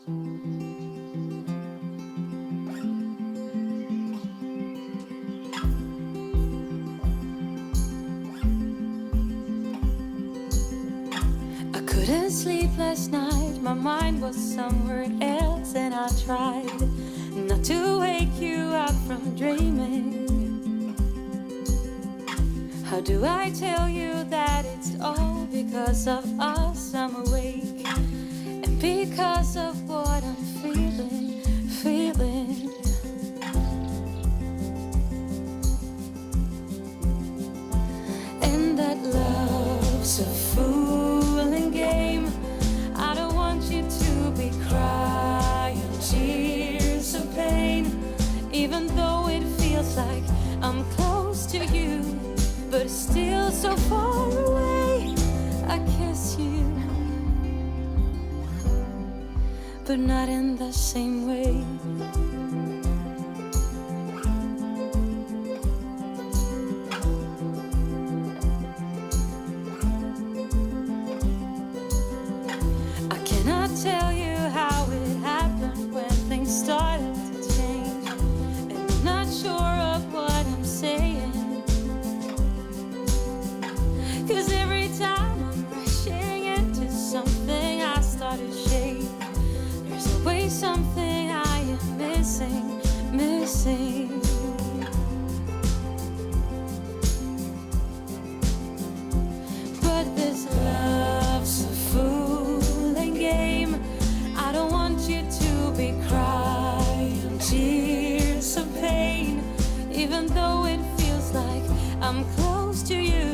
I couldn't sleep last night, my mind was somewhere else, and I tried not to wake you up from dreaming. How do I tell you that it's all because of us I'm awake, and because of what I'm feeling, feeling. And that love's a fooling game. I don't want you to be crying tears of pain, even though it feels like I'm close to you, but still so far away. I kiss you, but not in the same way. I cannot tell you how it happened when things started to change, and I'm not sure of what I'm saying, 'cause every time I'm rushing into something I start to shake. There's always something I am missing, missing. But this love's a fooling game. I don't want you to be crying tears of pain, even though it feels like I'm close to you,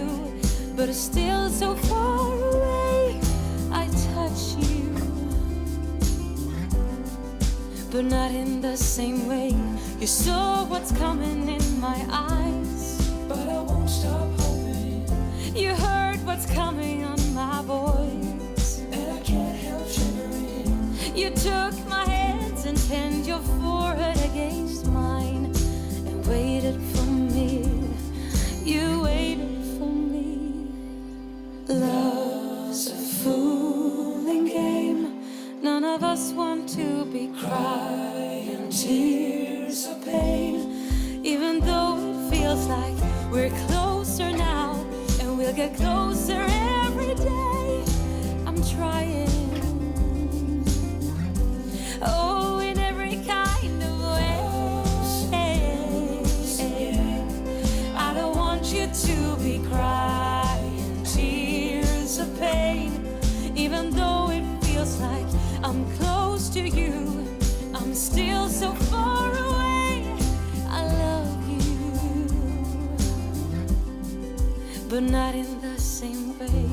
but it's still so far away. I touch you, but not in the same way. You saw what's coming in my eyes, but I won't stop hoping. You heard what's coming on my voice, and I can't help shivering. You took my hands and pinned your forehead against mine, and waited for me. You waited for me. Love's a fooling game. None of us want to be crying tears of pain, even though it feels like we're closer now, and we'll get closer every day. I'm trying, oh, in every kind of way. I don't want you to be crying tears of pain, even though it feels like I'm close to you, I'm still so far away. I love you, but not in the same way.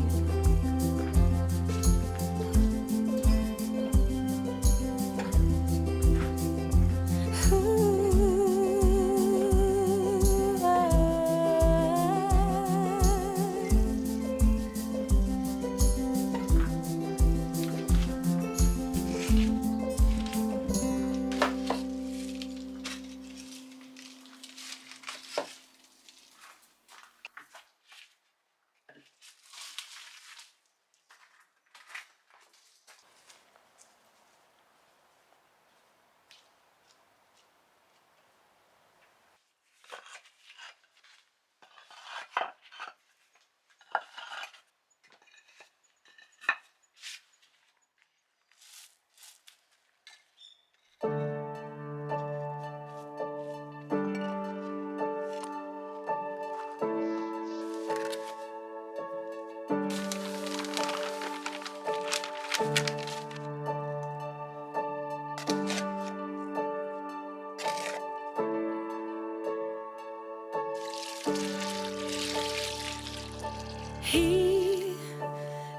He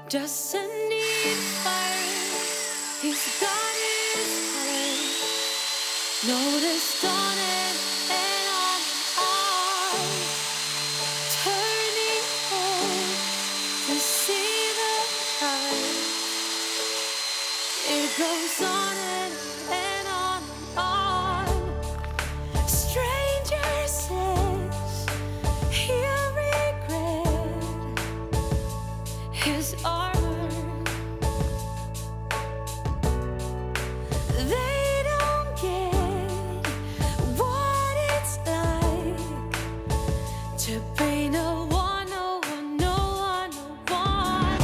doesn't need fire, he's got his color, noticed on it and on, turning head to see the color. It goes on and on and on. Stranger says he'll regret his armor. They don't get what it's like to be no one, no one, no one, no one.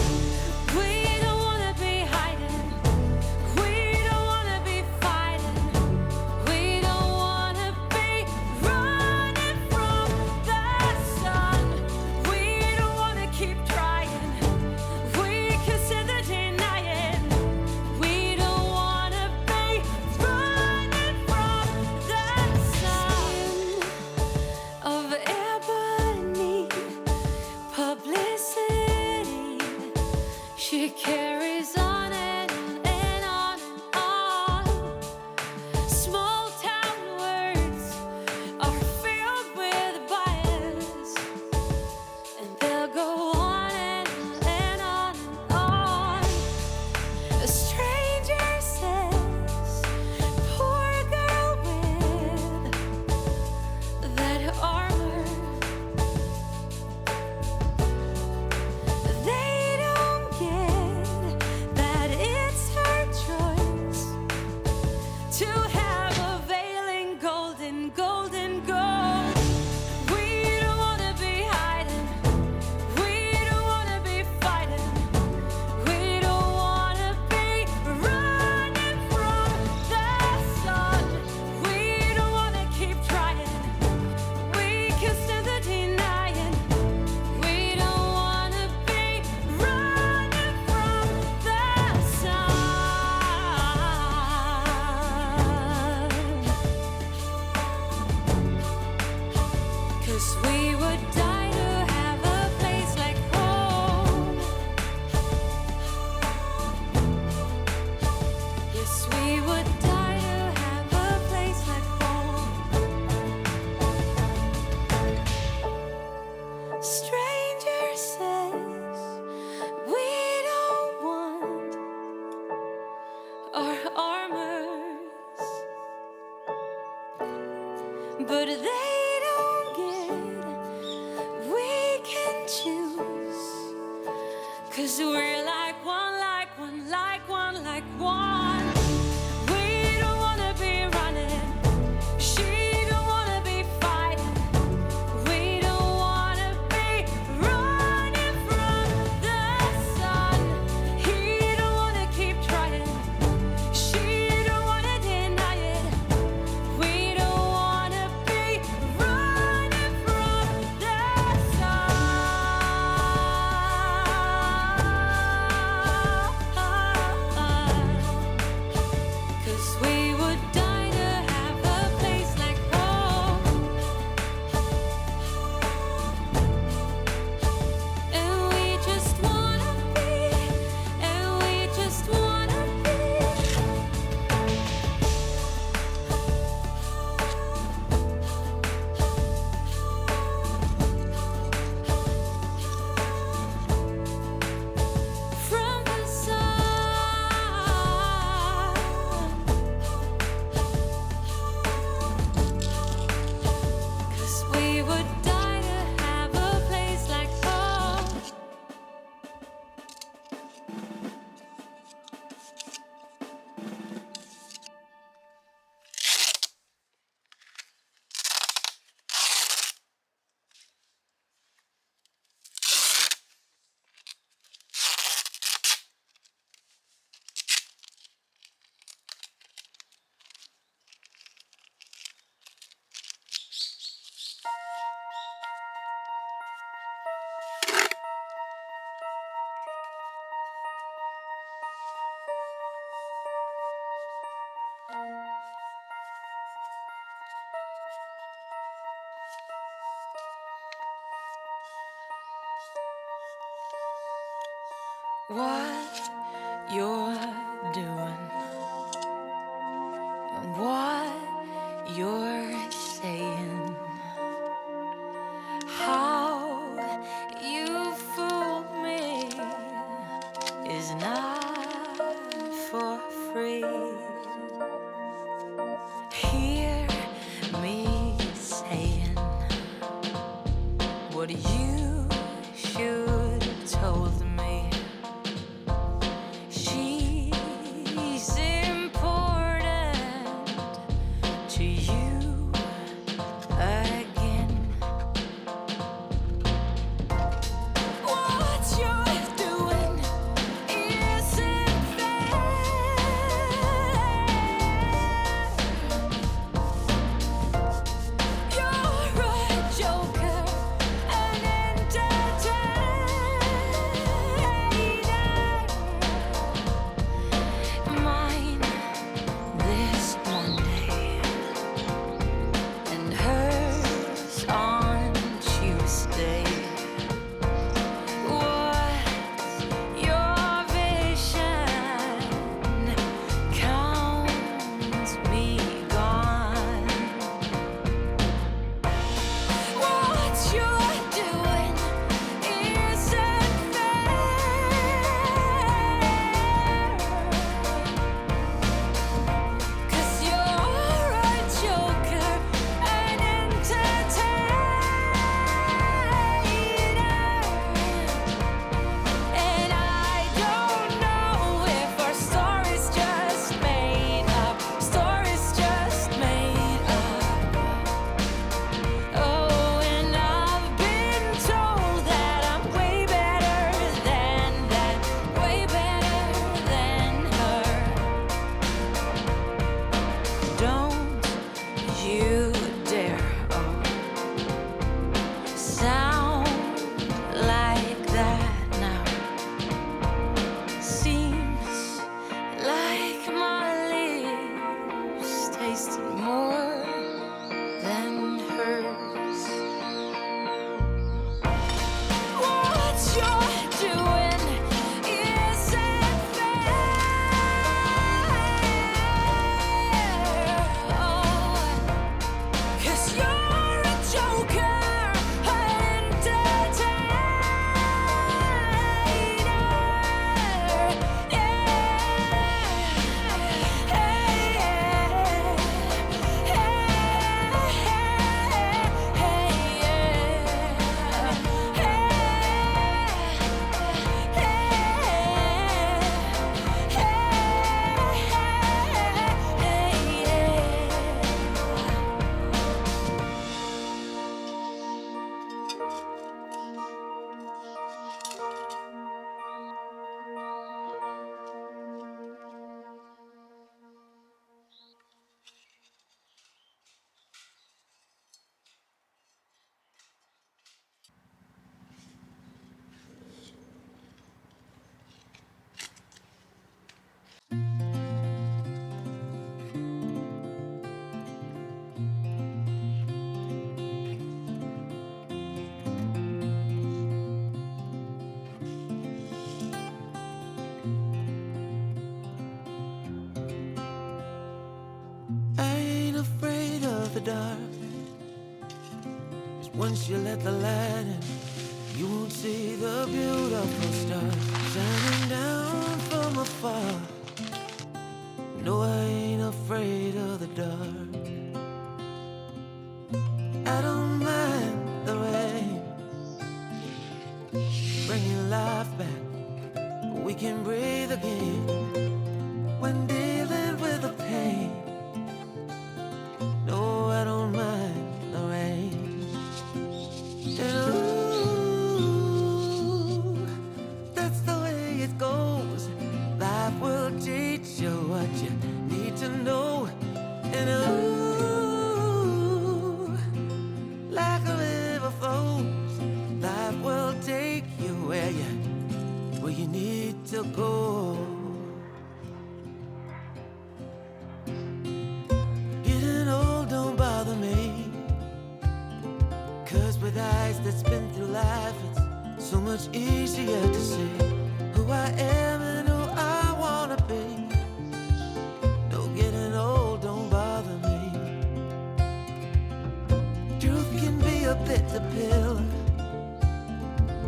We don't wanna be hiding. We don't wanna be fighting. We don't wanna be running from the sun. We don't wanna keep trying. We consider denying. We don't wanna be running from the sun. Of ebony publicity, she carries on and on and on. Small town words are filled with bias, and they'll go on and on and on. A stranger says, poor girl with that armor. They don't get that it's her choice to have a veiling golden, golden gold. We don't wanna be hiding. We don't wanna be fighting. We don't wanna be running from the sun. We don't wanna keep trying. We can stand the denying. We don't wanna be running from the sun. 'Cause we would die to have a place like home. Yes, we would die to have a place like home. Stranger says we don't want our armors, but they don't get we can choose. 'Cause we're like one, like one, like one, like one. We don't wanna be running. She don't wanna be fighting. We don't wanna be running from the sun. He don't wanna keep trying. She don't wanna deny it. We don't wanna be running from the sun. 'Cause we would die to have a place like home. And we just wanna be, and we just wanna be. From the sun. 'Cause we would die to have a place like home. What you're doing and what you're saying, how you fooled me is not for free. Hear me saying what you should have told me. She's important. of the dark. 'Cause once you let the light in, you won't see the beautiful stars shining down from afar. No, I ain't afraid of the dark. I don't mind the rain, bringing life back. We can breathe again when dealing with the pain. No, I don't mind the rain. And ooh, that's the way it goes. Life will teach you what you need to know. And ooh, like a river flows, life will take you where you need to go. Getting old don't bother me, 'cause with eyes that's been through life, it's so much easier to see who I am and who I wanna be. No, getting old don't bother me. Truth can be a bitter pill,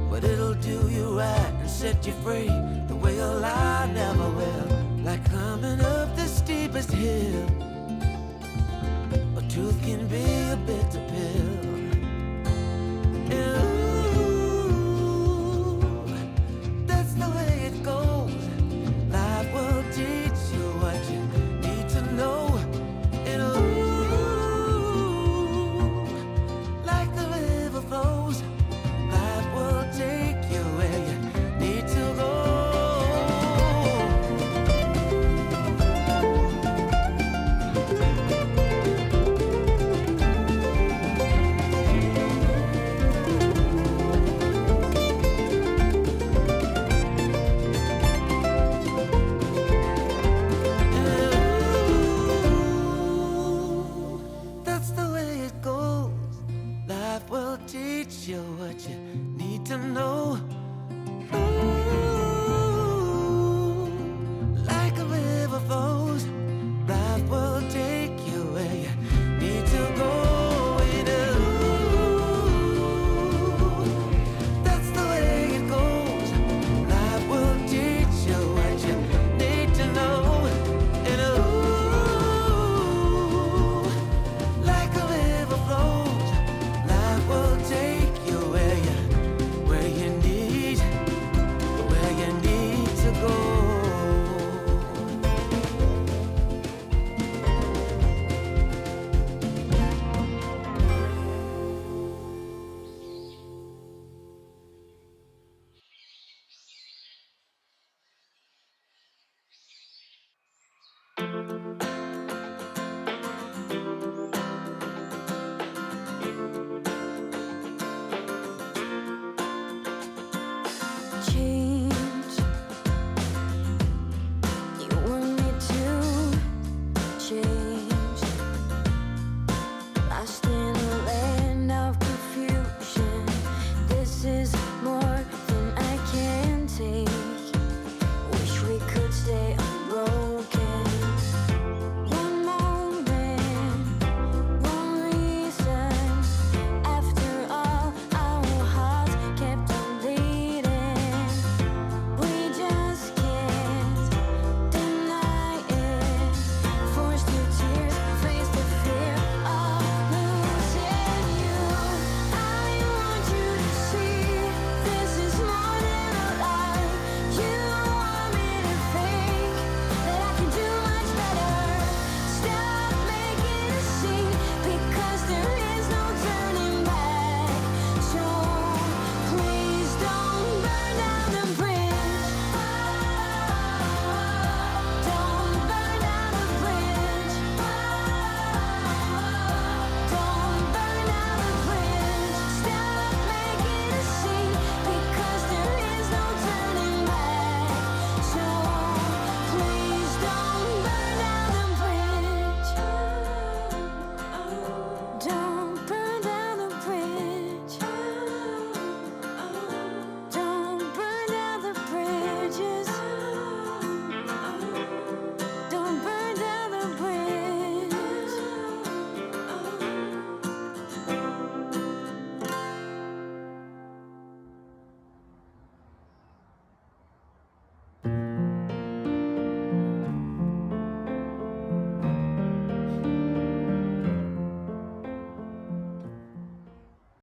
but it'll do you right and set you free the way a lie never will. Like climbing up the steepest hill,